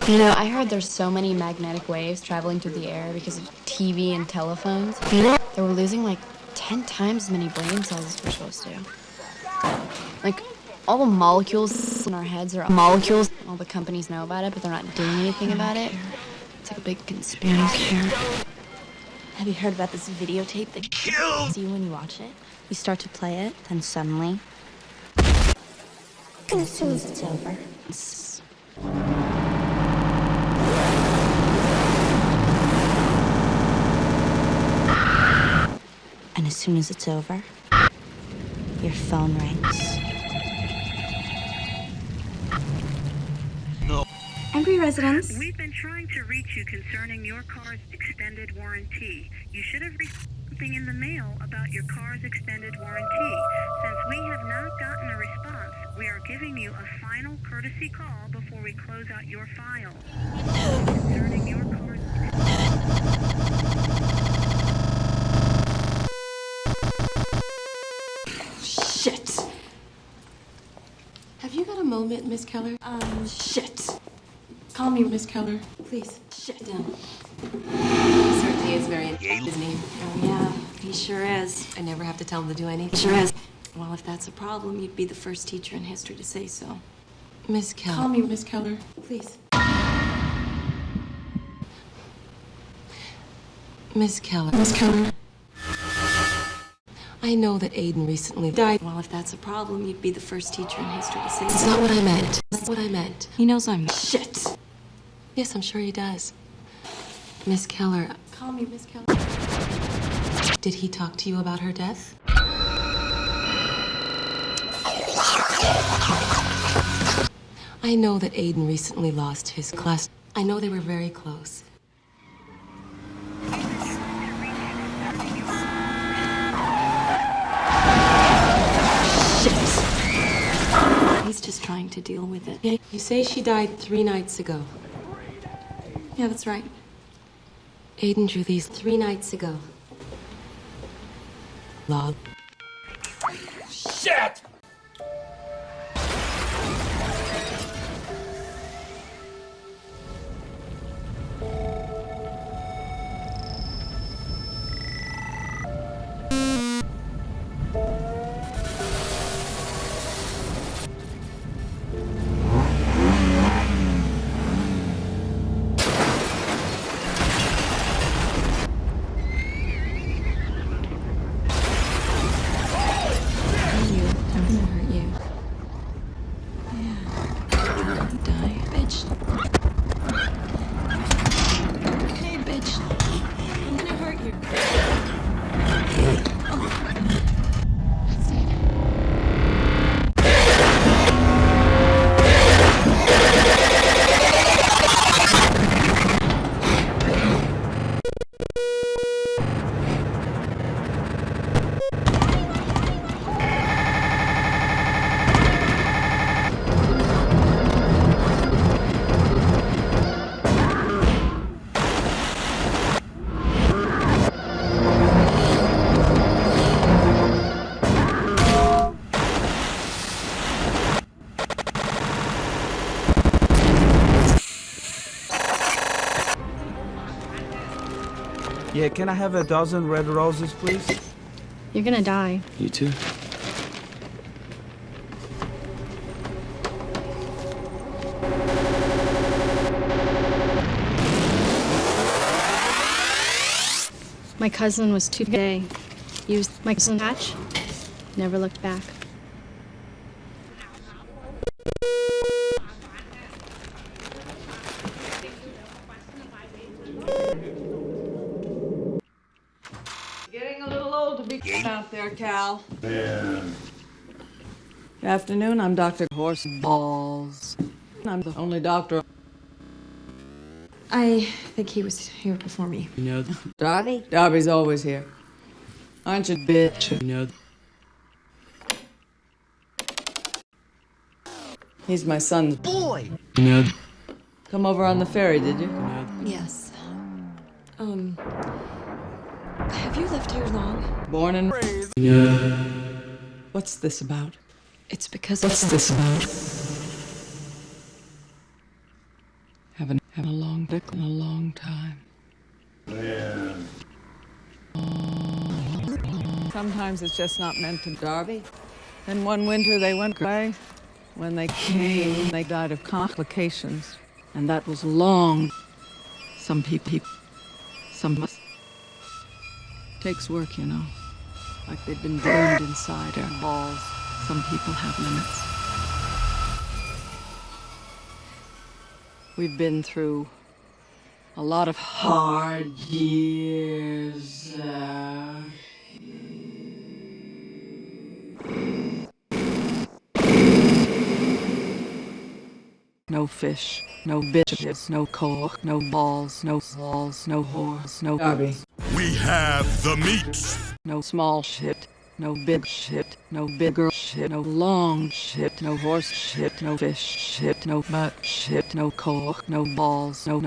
You know, I heard there's so many magnetic waves traveling through the air because of TV and telephones that we're losing like 10 times as many brain cells as we're supposed to. Like, all the molecules in our heads are molecules. All the companies know about it, but they're not doing anything about it. It's like a big conspiracy. Have you heard about this videotape that kills you when you watch it? You start to play it, then suddenly... And as soon as it's over... And as soon as it's over, your phone rings. No. Angry residents. We've been trying to reach you concerning your car's extended warranty. You should have received something in the mail about your car's extended warranty. Since we have not gotten a response, we are giving you a final courtesy call before we close out your file. Concerning your car's... Shit. Have you got a moment, Miss Keller? Shit. Call me, Miss Keller, please. Shit. Down. He certainly is very isn't he? Oh, yeah, he sure is. I never have to tell him to do anything. He sure is. Well, if that's a problem, you'd be the first teacher in history to say so. Miss Keller. Call me, Miss Keller, please. Miss Keller. Miss Keller. I know that Aiden recently died. Well, if that's a problem, you'd be the first teacher in history to say so. That's not what I meant. That's what I meant. He knows I'm shit. Yes, I'm sure he does. Miss Keller. Call me, Miss Keller. Did he talk to you about her death? I know that Aiden recently lost his class. I know they were very close. He's just trying to deal with it. Yeah, you say she died 3 nights ago. Yeah, that's right. Aiden drew these 3 nights ago. Log. Shit! Yeah, can I have a dozen red roses, please? You're gonna die. You too. My cousin was too gay. Used my cousin hatch. Never looked back. Getting a little old to be out there, Cal. Yeah. Good afternoon, I'm Dr. Horse Balls. I'm the only doctor. I think he was here before me. You know, Darby? Darby's always here. Aren't you, bitch? you know. He's my son's Boy! You know. Come over on the ferry, did you? Yes. Have you lived here long? Born and Raised. You know. What's this about? It's because What's this about? Haven't Have a long dick in a long time. Sometimes it's just not meant to Darby. Then one winter they went away. When they came, they died of complications. And that was long. Some people, some must. Takes work, you know. Like they've been burned inside their balls. Some people have limits. We've been through a lot of hard years. No fish, no bitches, no coke, no balls, no walls, no whores, no Darby. We have the meat. No small shit, no big shit, no bigger shit, no long shit, no horse shit, no fish shit, no butt shit, no coke, no balls, no.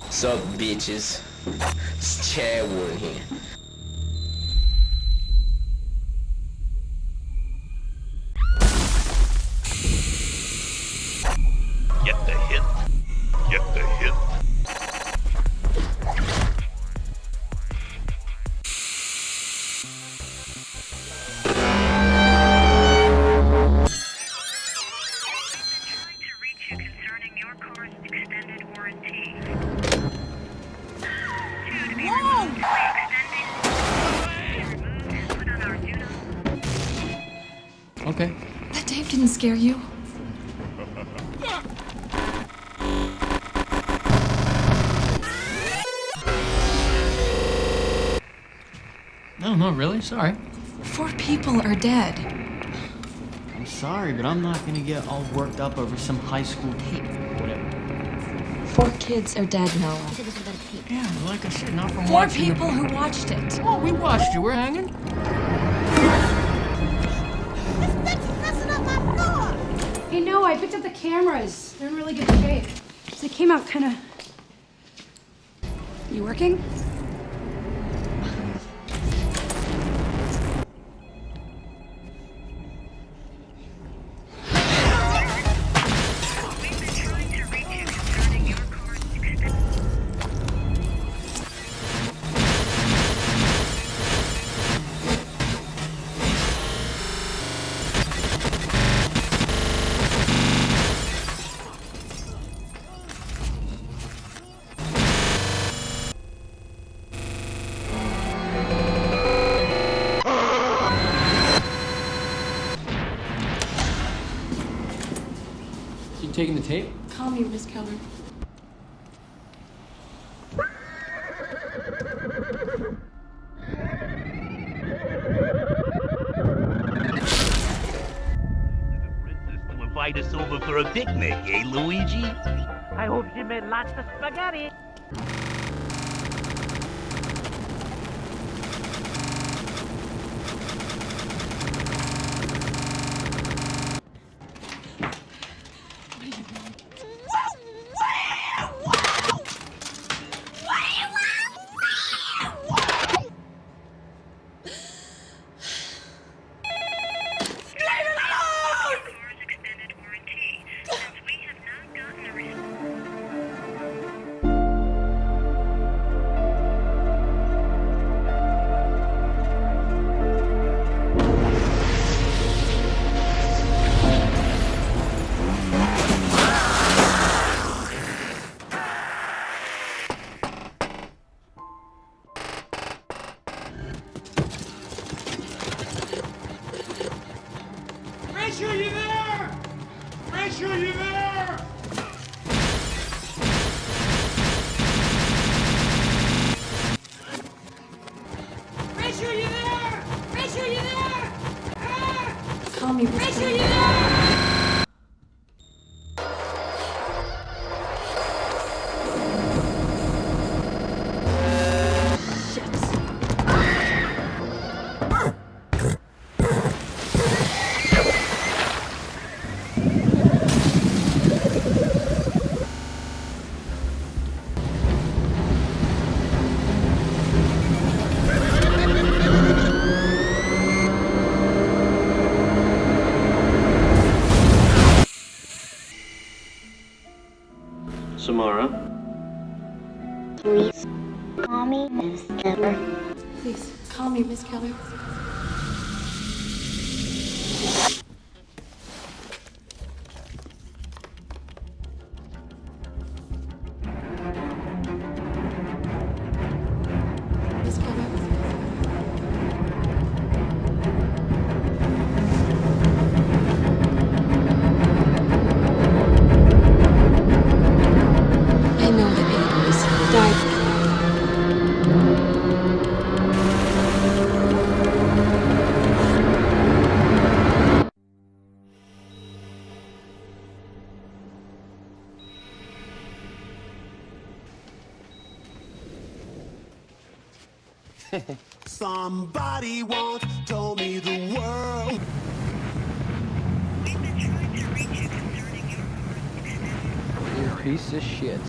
Sup, bitches? It's Chadwood here. Get the hint. Get the hint. Trying to reach you concerning your car's extended warranty. To be removed, removed and put on our do not. Okay. That Dave didn't scare you? No, not really. Sorry. 4 people are dead. I'm sorry, but I'm not gonna get all worked up over some high school tape or whatever. 4 kids are dead, Noah. Yeah, like I said, not from 4 watching people who watched it. Oh, we watched you. We're hanging. Hey, no, I picked up the cameras. They're in really good shape. They came out kind of... You working? We've been trying to reach you concerning your car's extended. You taking the tape? Call me, Miss Keller. To invite us over for a picnic, eh, Luigi? I hope she made lots of spaghetti. Car's extended warranty. Since we have not gotten a response. Rachel, you there? Rachel, you there? Rachel, you there? Rachel, you there? Call me, Miss Rachel, Keller. you there? Shit. tomorrow. Please call me Miss Keller. Please, call me Miss Keller. Miss Keller. I know that babies die. Somebody once told me the world. We've been trying to reach you concerning your car's extended warranty. You piece of shit.